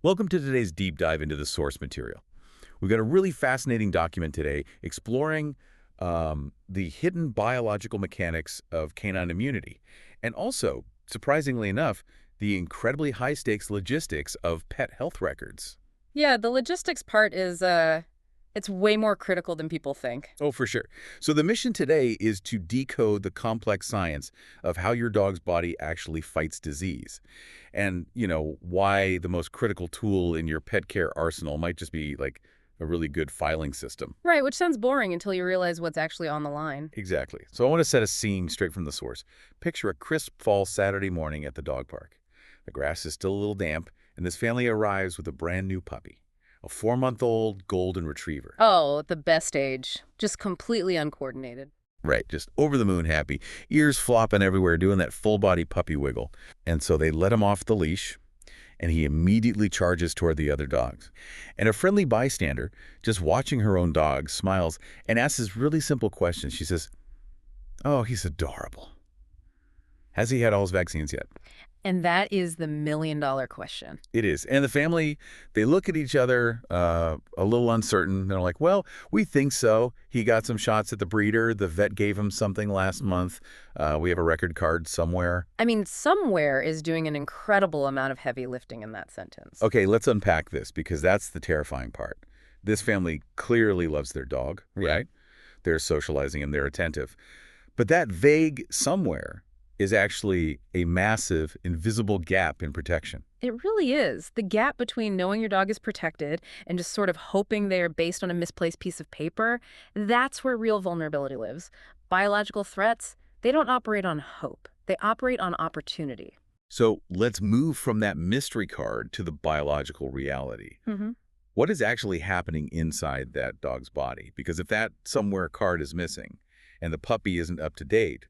Welcome to today's deep dive into the source material. We've got a really fascinating document today exploring the hidden biological mechanics of canine immunity, and also, surprisingly enough, the incredibly high-stakes logistics of pet health records. Yeah, the logistics part is, it's way more critical than people think. Oh, for sure. So the mission today is to decode the complex science of how your dog's body actually fights disease. And, why the most critical tool in your pet care arsenal might just be like a really good filing system. Right, which sounds boring until you realize what's actually on the line. Exactly. So I want to set a scene straight from the source. Picture a crisp fall Saturday morning at the dog park. The grass is still a little damp, and this family arrives with a brand new puppy, a 4-month-old golden retriever. Oh, the best age. Just completely uncoordinated. Right, just over the moon happy, ears flopping everywhere, doing that full-body puppy wiggle. And so they let him off the leash, and he immediately charges toward the other dogs. And a friendly bystander, just watching her own dog, smiles and asks this really simple question. She says, "Oh, he's adorable. Has he had all his vaccines yet?" And that is the million-dollar question. It is. And the family, they look at each other a little uncertain. They're like, well, we think so. He got some shots at the breeder. The vet gave him something last month. We have a record card somewhere. I mean, somewhere is doing an incredible amount of heavy lifting in that sentence. Okay, let's unpack this because that's the terrifying part. This family clearly loves their dog, right? They're socializing and they're attentive. But that vague somewhere is actually a massive, invisible gap in protection. It really is. The gap between knowing your dog is protected and just sort of hoping they are based on a misplaced piece of paper, that's where real vulnerability lives. Biological threats, they don't operate on hope. They operate on opportunity. So let's move from that mystery card to the biological reality. Mm-hmm. What is actually happening inside that dog's body? Because if that somewhere card is missing and the puppy isn't up to date,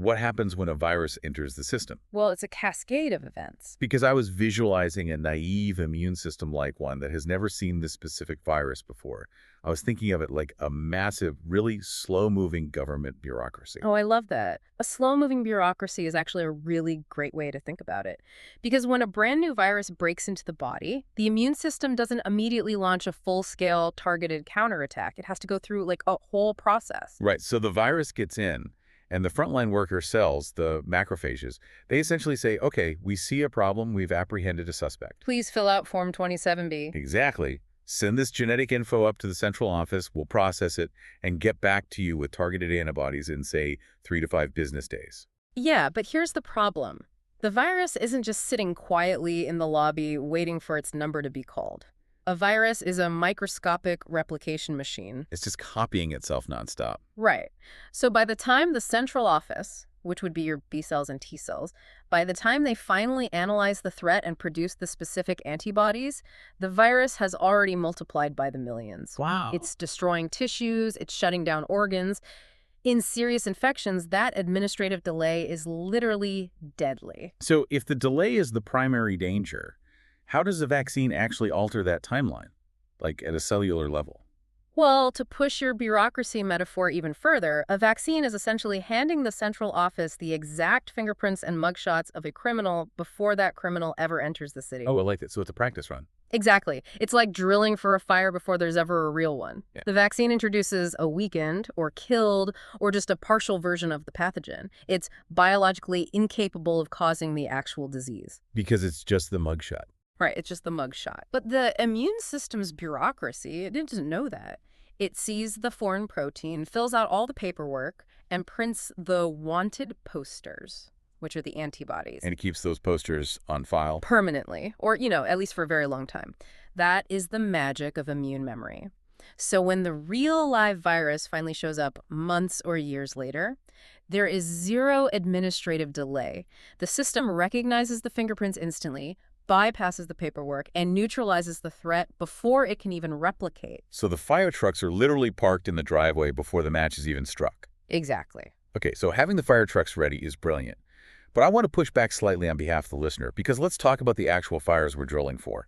what happens when a virus enters the system? Well, it's a cascade of events. Because I was visualizing a naive immune system like one that has never seen this specific virus before. I was thinking of it like a massive, really slow-moving government bureaucracy. Oh, I love that. A slow-moving bureaucracy is actually a really great way to think about it. Because when a brand new virus breaks into the body, the immune system doesn't immediately launch a full-scale targeted counterattack. It has to go through like a whole process. Right, so the virus gets in, and the frontline worker cells, the macrophages, they essentially say, okay, we see a problem, we've apprehended a suspect. Please fill out Form 27B. Exactly. Send this genetic info up to the central office, we'll process it, and get back to you with targeted antibodies in, say, 3 to 5 business days. Yeah, but here's the problem. The virus isn't just sitting quietly in the lobby waiting for its number to be called. A virus is a microscopic replication machine. It's just copying itself nonstop. Right. So by the time the central office, which would be your B cells and T cells, by the time they finally analyze the threat and produce the specific antibodies, the virus has already multiplied by the millions. Wow. It's destroying tissues, it's shutting down organs. In serious infections, that administrative delay is literally deadly. So if the delay is the primary danger, how does a vaccine actually alter that timeline, like at a cellular level? Well, to push your bureaucracy metaphor even further, a vaccine is essentially handing the central office the exact fingerprints and mugshots of a criminal before that criminal ever enters the city. Oh, I like that. So it's a practice run. Exactly. It's like drilling for a fire before there's ever a real one. Yeah. The vaccine introduces a weakened or killed or just a partial version of the pathogen. It's biologically incapable of causing the actual disease. Because it's just the mugshot. Right, it's just the mugshot. But the immune system's bureaucracy, it didn't know that. It sees the foreign protein, fills out all the paperwork, and prints the wanted posters, which are the antibodies. And it keeps those posters on file. Permanently, or, at least for a very long time. That is the magic of immune memory. So when the real live virus finally shows up months or years later, there is zero administrative delay. The system recognizes the fingerprints instantly, bypasses the paperwork, and neutralizes the threat before it can even replicate. So the fire trucks are literally parked in the driveway before the match is even struck. Exactly. Okay, so having the fire trucks ready is brilliant. But I want to push back slightly on behalf of the listener, because let's talk about the actual fires we're drilling for.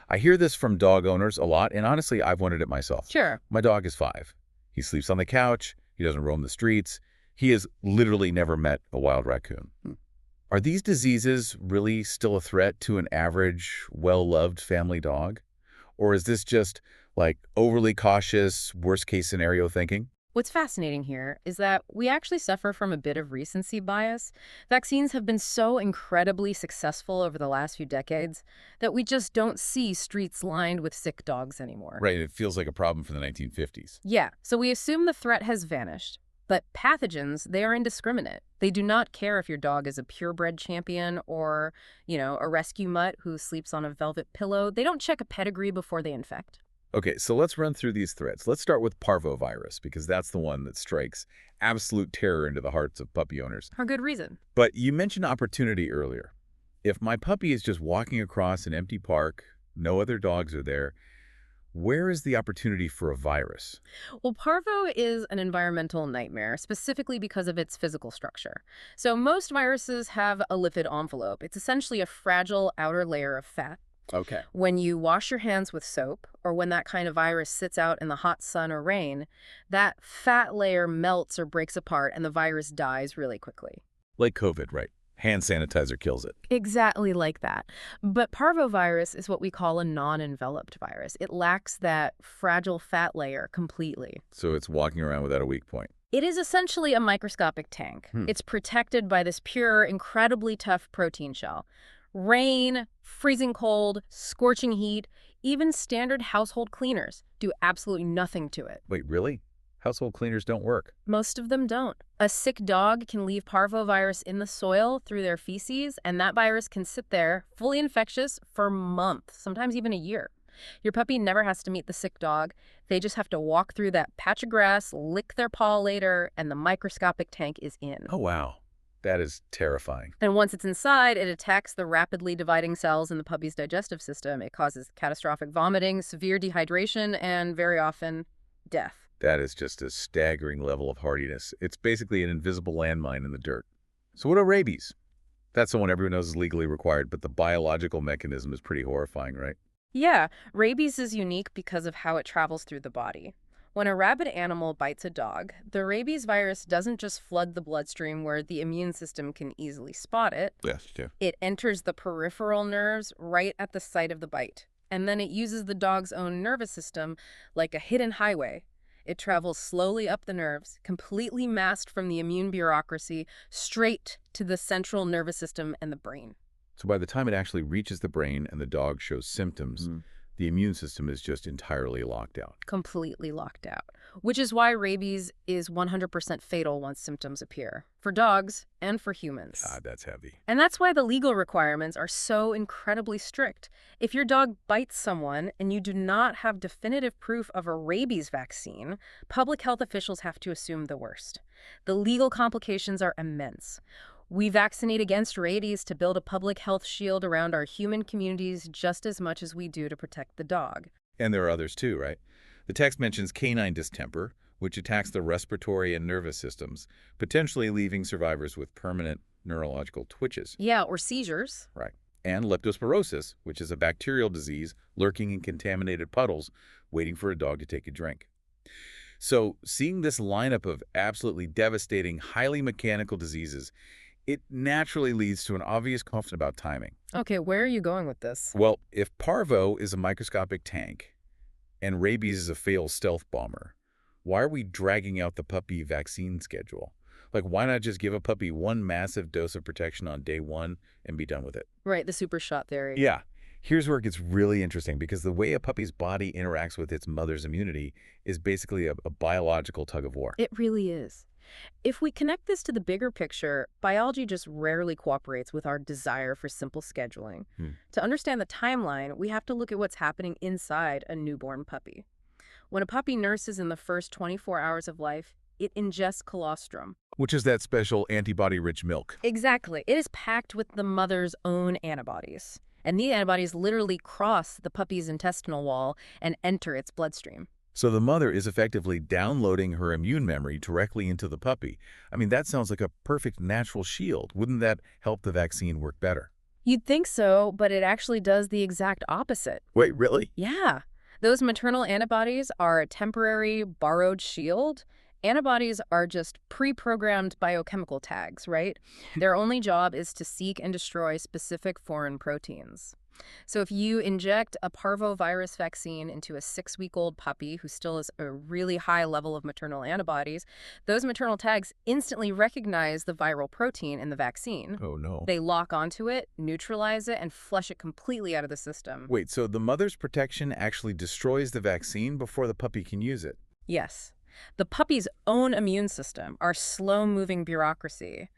I hear this from dog owners a lot, and honestly, I've wondered it myself. Sure. My dog is 5. He sleeps on the couch. He doesn't roam the streets. He has literally never met a wild raccoon. Are these diseases really still a threat to an average, well-loved family dog? Or is this just like overly cautious, worst-case scenario thinking? What's fascinating here is that we actually suffer from a bit of recency bias. Vaccines have been so incredibly successful over the last few decades that we just don't see streets lined with sick dogs anymore. Right, it feels like a problem from the 1950s. Yeah, so we assume the threat has vanished. But pathogens, they are indiscriminate. They do not care if your dog is a purebred champion or, a rescue mutt who sleeps on a velvet pillow. They don't check a pedigree before they infect. Okay, so let's run through these threats. Let's start with parvovirus, because that's the one that strikes absolute terror into the hearts of puppy owners. For good reason. But you mentioned opportunity earlier. If my puppy is just walking across an empty park, no other dogs are there, where is the opportunity for a virus? Well, parvo is an environmental nightmare, specifically because of its physical structure. So most viruses have a lipid envelope. It's essentially a fragile outer layer of fat. Okay. When you wash your hands with soap, or when that kind of virus sits out in the hot sun or rain, that fat layer melts or breaks apart and the virus dies really quickly. Like COVID, right? Hand sanitizer kills it. Exactly like that. But parvovirus is what we call a non-enveloped virus. It lacks that fragile fat layer completely. So it's walking around without a weak point. It is essentially a microscopic tank. It's protected by this pure, incredibly tough protein shell. Rain, freezing cold, scorching heat, even standard household cleaners do absolutely nothing to it. Wait, really? Household cleaners don't work? Most of them don't. A sick dog can leave parvovirus in the soil through their feces, and that virus can sit there, fully infectious, for months, sometimes even a year. Your puppy never has to meet the sick dog. They just have to walk through that patch of grass, lick their paw later, and the microscopic tank is in. Oh, wow. That is terrifying. And once it's inside, it attacks the rapidly dividing cells in the puppy's digestive system. It causes catastrophic vomiting, severe dehydration, and very often death. That is just a staggering level of hardiness. It's basically an invisible landmine in the dirt. So what are rabies? That's the one everyone knows is legally required, but the biological mechanism is pretty horrifying, right? Yeah, rabies is unique because of how it travels through the body. When a rabid animal bites a dog, the rabies virus doesn't just flood the bloodstream where the immune system can easily spot it. Yes, yeah. It enters the peripheral nerves right at the site of the bite. And then it uses the dog's own nervous system like a hidden highway. It travels slowly up the nerves, completely masked from the immune bureaucracy, straight to the central nervous system and the brain. So by the time it actually reaches the brain and the dog shows symptoms, the immune system is just entirely locked out. Completely locked out. Which is why rabies is 100% fatal once symptoms appear. For dogs and for humans. God, that's heavy. And that's why the legal requirements are so incredibly strict. If your dog bites someone and you do not have definitive proof of a rabies vaccine, public health officials have to assume the worst. The legal complications are immense. We vaccinate against rabies to build a public health shield around our human communities just as much as we do to protect the dog. And there are others too, right? The text mentions canine distemper, which attacks the respiratory and nervous systems, potentially leaving survivors with permanent neurological twitches. Yeah, or seizures. Right. And leptospirosis, which is a bacterial disease lurking in contaminated puddles, waiting for a dog to take a drink. So seeing this lineup of absolutely devastating, highly mechanical diseases, it naturally leads to an obvious question about timing. Okay, where are you going with this? Well, if parvo is a microscopic tank and rabies is a failed stealth bomber, why are we dragging out the puppy vaccine schedule? Like, why not just give a puppy one massive dose of protection on day one and be done with it? Right, the super shot theory. Yeah. Here's where it gets really interesting, because the way a puppy's body interacts with its mother's immunity is basically a biological tug of war. It really is. If we connect this to the bigger picture, biology just rarely cooperates with our desire for simple scheduling. To understand the timeline, we have to look at what's happening inside a newborn puppy. When a puppy nurses in the first 24 hours of life, it ingests colostrum. Which is that special antibody-rich milk. Exactly. It is packed with the mother's own antibodies. And these antibodies literally cross the puppy's intestinal wall and enter its bloodstream. So the mother is effectively downloading her immune memory directly into the puppy. I mean, that sounds like a perfect natural shield. Wouldn't that help the vaccine work better? You'd think so, but it actually does the exact opposite. Wait, really? Yeah. Those maternal antibodies are a temporary, borrowed shield, Antibodies are just pre-programmed biochemical tags, right? Their only job is to seek and destroy specific foreign proteins. So if you inject a parvovirus vaccine into a 6-week-old puppy who still has a really high level of maternal antibodies, those maternal tags instantly recognize the viral protein in the vaccine. Oh, no. They lock onto it, neutralize it, and flush it completely out of the system. Wait, so the mother's protection actually destroys the vaccine before the puppy can use it? Yes. The puppy's own immune system, our slow-moving bureaucracy,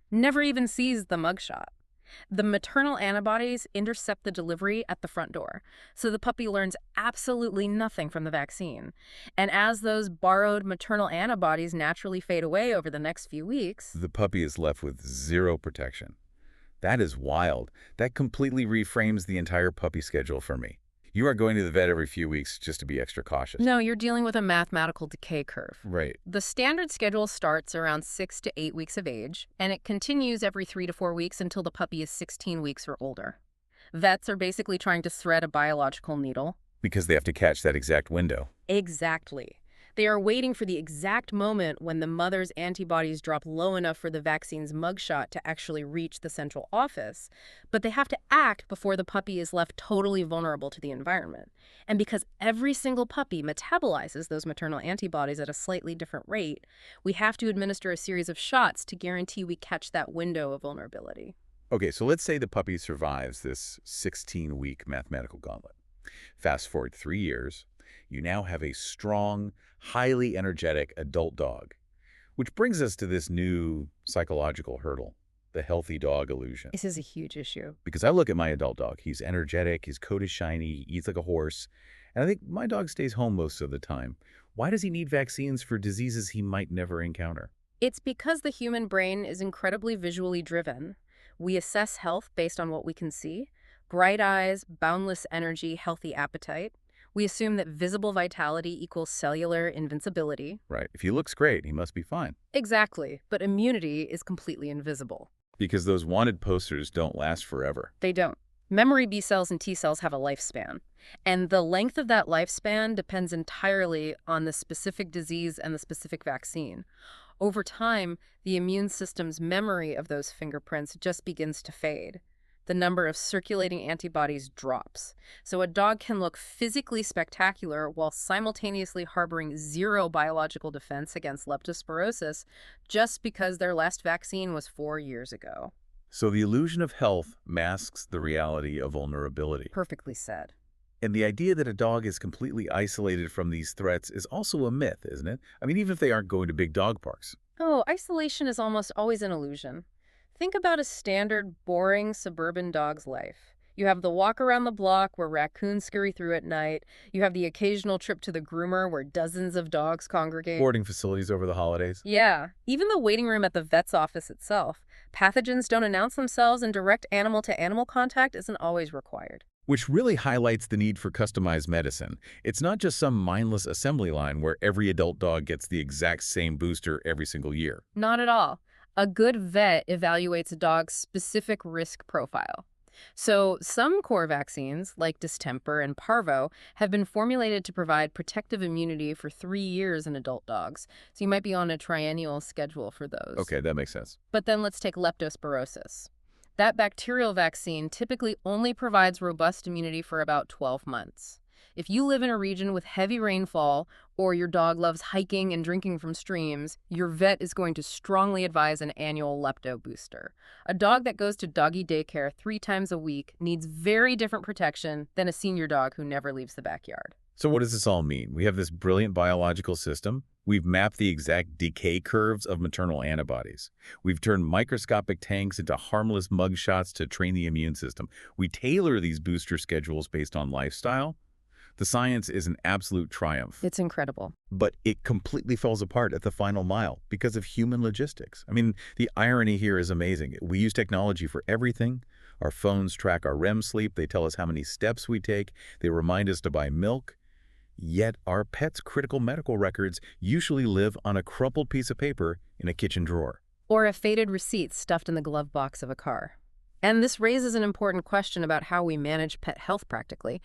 never even sees the mugshot. The maternal antibodies intercept the delivery at the front door, so the puppy learns absolutely nothing from the vaccine. And as those borrowed maternal antibodies naturally fade away over the next few weeks, The puppy is left with zero protection. That is wild. That completely reframes the entire puppy schedule for me. You are going to the vet every few weeks just to be extra cautious. no, you're dealing with a mathematical decay curve. Right. The standard schedule starts around 6 to 8 weeks of age, and it continues every 3 to 4 weeks until the puppy is 16 weeks or older. Vets are basically trying to thread a biological needle. Because they have to catch that exact window. Exactly. They are waiting for the exact moment when the mother's antibodies drop low enough for the vaccine's mugshot to actually reach the central office. But they have to act before the puppy is left totally vulnerable to the environment. And because every single puppy metabolizes those maternal antibodies at a slightly different rate, we have to administer a series of shots to guarantee we catch that window of vulnerability. Okay, so let's say the puppy survives this 16-week mathematical gauntlet. Fast forward 3 years, you now have a strong, highly energetic adult dog. Which brings us to this new psychological hurdle, the healthy dog illusion. This is a huge issue. Because I look at my adult dog, he's energetic, his coat is shiny, he eats like a horse, and I think my dog stays home most of the time. Why does he need vaccines for diseases he might never encounter? It's because the human brain is incredibly visually driven. We assess health based on what we can see. Bright eyes, boundless energy, healthy appetite. We assume that visible vitality equals cellular invincibility. Right, if he looks great, he must be fine. Exactly, but immunity is completely invisible. Because those wanted posters don't last forever. They don't. Memory B cells and T cells have a lifespan, and the length of that lifespan depends entirely on the specific disease and the specific vaccine. Over time, the immune system's memory of those fingerprints just begins to fade. The number of circulating antibodies drops. So a dog can look physically spectacular while simultaneously harboring zero biological defense against leptospirosis just because their last vaccine was 4 years ago. So the illusion of health masks the reality of vulnerability. Perfectly said. And the idea that a dog is completely isolated from these threats is also a myth, isn't it? I mean, even if they aren't going to big dog parks. Oh, isolation is almost always an illusion. Think about a standard, boring suburban dog's life. You have the walk around the block where raccoons scurry through at night. You have the occasional trip to the groomer where dozens of dogs congregate. Boarding facilities over the holidays. Yeah, even the waiting room at the vet's office itself. Pathogens don't announce themselves, and direct animal-to-animal contact isn't always required. Which really highlights the need for customized medicine. It's not just some mindless assembly line where every adult dog gets the exact same booster every single year. Not at all. A good vet evaluates a dog's specific risk profile. So some core vaccines, like distemper and parvo, have been formulated to provide protective immunity for 3 years in adult dogs. So you might be on a triennial schedule for those. Okay, that makes sense. But then let's take leptospirosis. That bacterial vaccine typically only provides robust immunity for about 12 months. If you live in a region with heavy rainfall or your dog loves hiking and drinking from streams, your vet is going to strongly advise an annual lepto booster. A dog that goes to doggy daycare 3 times a week needs very different protection than a senior dog who never leaves the backyard. So what does this all mean? We have this brilliant biological system. We've mapped the exact decay curves of maternal antibodies. We've turned microscopic tanks into harmless mugshots to train the immune system. We tailor these booster schedules based on lifestyle. The science is an absolute triumph. It's incredible. But it completely falls apart at the final mile because of human logistics. I mean, the irony here is amazing. We use technology for everything. Our phones track our REM sleep. They tell us how many steps we take. They remind us to buy milk. Yet our pets' critical medical records usually live on a crumpled piece of paper in a kitchen drawer. Or a faded receipt stuffed in the glove box of a car. And this raises an important question about how we manage pet health practically,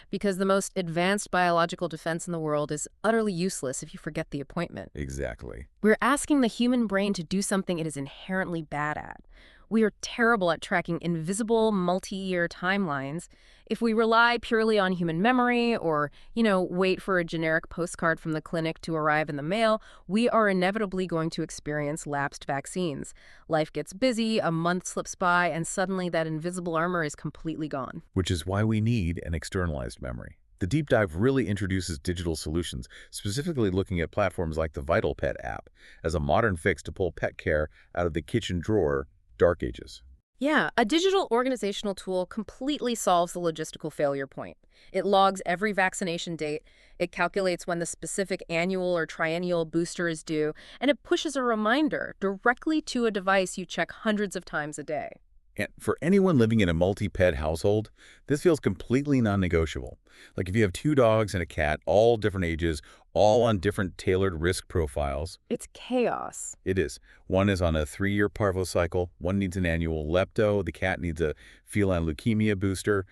because the most advanced biological defense in the world is utterly useless if you forget the appointment. Exactly. We're asking the human brain to do something it is inherently bad at. We are terrible at tracking invisible multi-year timelines. If we rely purely on human memory or, wait for a generic postcard from the clinic to arrive in the mail, we are inevitably going to experience lapsed vaccines. Life gets busy, a month slips by, and suddenly that invisible armor is completely gone. Which is why we need an externalized memory. The deep dive really introduces digital solutions, specifically looking at platforms like the VitalPet app as a modern fix to pull pet care out of the kitchen drawer dark ages. Yeah, a digital organizational tool completely solves the logistical failure point. It logs every vaccination date, it calculates when the specific annual or triennial booster is due, and it pushes a reminder directly to a device you check hundreds of times a day. And for anyone living in a multi-pet household, this feels completely non-negotiable. Like if you have 2 dogs and a cat, all different ages, all on different tailored risk profiles. It's chaos. It is. One is on a 3-year parvo cycle, one needs an annual lepto, the cat needs a feline leukemia booster.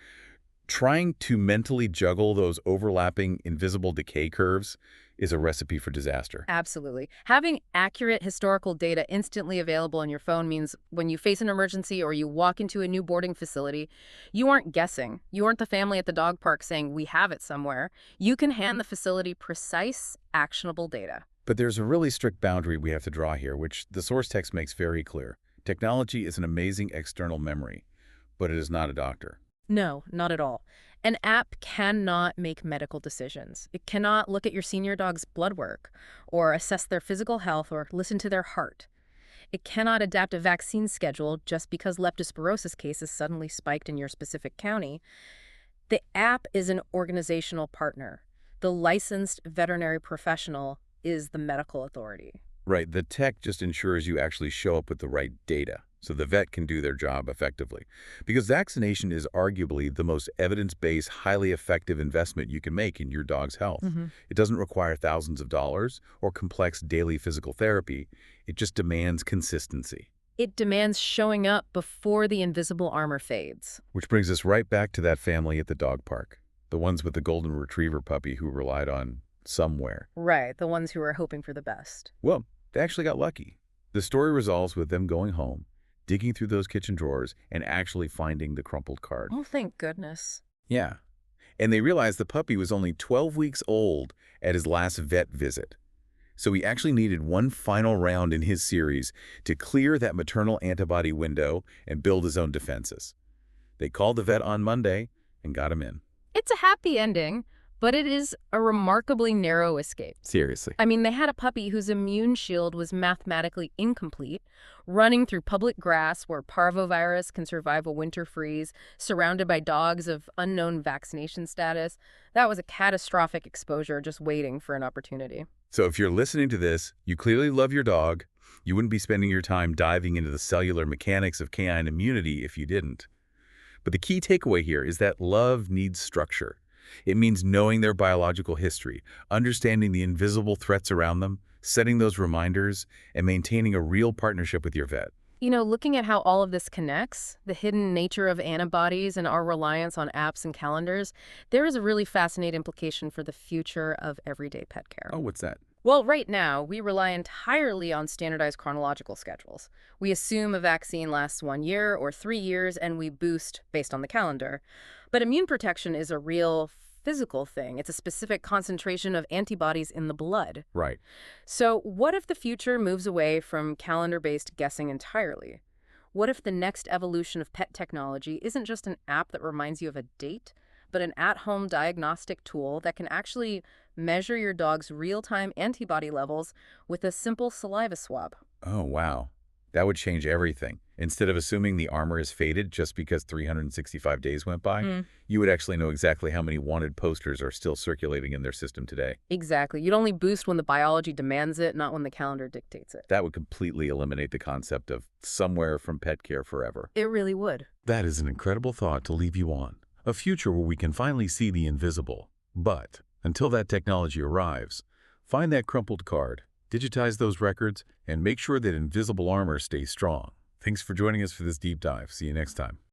Trying to mentally juggle those overlapping invisible decay curves is a recipe for disaster. Absolutely. Having accurate historical data instantly available on your phone means when you face an emergency or you walk into a new boarding facility, you aren't guessing. You aren't the family at the dog park saying, we have it somewhere. You can hand the facility precise, actionable data. But there's a really strict boundary we have to draw here, which the source text makes very clear. Technology is an amazing external memory, but it is not a doctor. No, not at all. An app cannot make medical decisions. It cannot look at your senior dog's blood work or assess their physical health or listen to their heart. It cannot adapt a vaccine schedule just because leptospirosis cases suddenly spiked in your specific county. The app is an organizational partner. The licensed veterinary professional is the medical authority. Right, the tech just ensures you actually show up with the right data, so the vet can do their job effectively. Because vaccination is arguably the most evidence-based, highly effective investment you can make in your dog's health. It doesn't require thousands of dollars or complex daily physical therapy. It just demands consistency. It demands showing up before the invisible armor fades. Which brings us right back to that family at the dog park. The ones with the golden retriever puppy who relied on somewhere. Right, the ones who are hoping for the best. Well, they actually got lucky. The story resolves with them going home, digging through those kitchen drawers, and actually finding the crumpled card. Oh, thank goodness. Yeah. And they realized the puppy was only 12 weeks old at his last vet visit. So he actually needed one final round in his series to clear that maternal antibody window and build his own defenses. They called the vet on Monday and got him in. It's a happy ending, but it is a remarkably narrow escape. Seriously. I mean, they had a puppy whose immune shield was mathematically incomplete, running through public grass where parvovirus can survive a winter freeze, surrounded by dogs of unknown vaccination status. That was a catastrophic exposure just waiting for an opportunity. So if you're listening to this, you clearly love your dog. You wouldn't be spending your time diving into the cellular mechanics of canine immunity if you didn't. But the key takeaway here is that love needs structure. It means knowing their biological history, understanding the invisible threats around them, setting those reminders, and maintaining a real partnership with your vet. Looking at how all of this connects, the hidden nature of antibodies and our reliance on apps and calendars, there is a really fascinating implication for the future of everyday pet care. Oh, what's that? Well, right now, we rely entirely on standardized chronological schedules. We assume a vaccine lasts 1 year or 3 years, and we boost based on the calendar. But immune protection is a real physical thing. It's a specific concentration of antibodies in the blood. Right. So what if the future moves away from calendar-based guessing entirely? What if the next evolution of pet technology isn't just an app that reminds you of a date, but an at-home diagnostic tool that can actually measure your dog's real-time antibody levels with a simple saliva swab? Oh, wow. That would change everything. Instead of assuming the armor is faded just because 365 days went by, you would actually know exactly how many wanted posters are still circulating in their system today. Exactly. You'd only boost when the biology demands it, not when the calendar dictates it. That would completely eliminate the concept of somewhere from pet care forever. It really would. That is an incredible thought to leave you on. A future where we can finally see the invisible. But until that technology arrives, find that crumpled card, digitize those records, and make sure that invisible armor stays strong. Thanks for joining us for this deep dive. See you next time.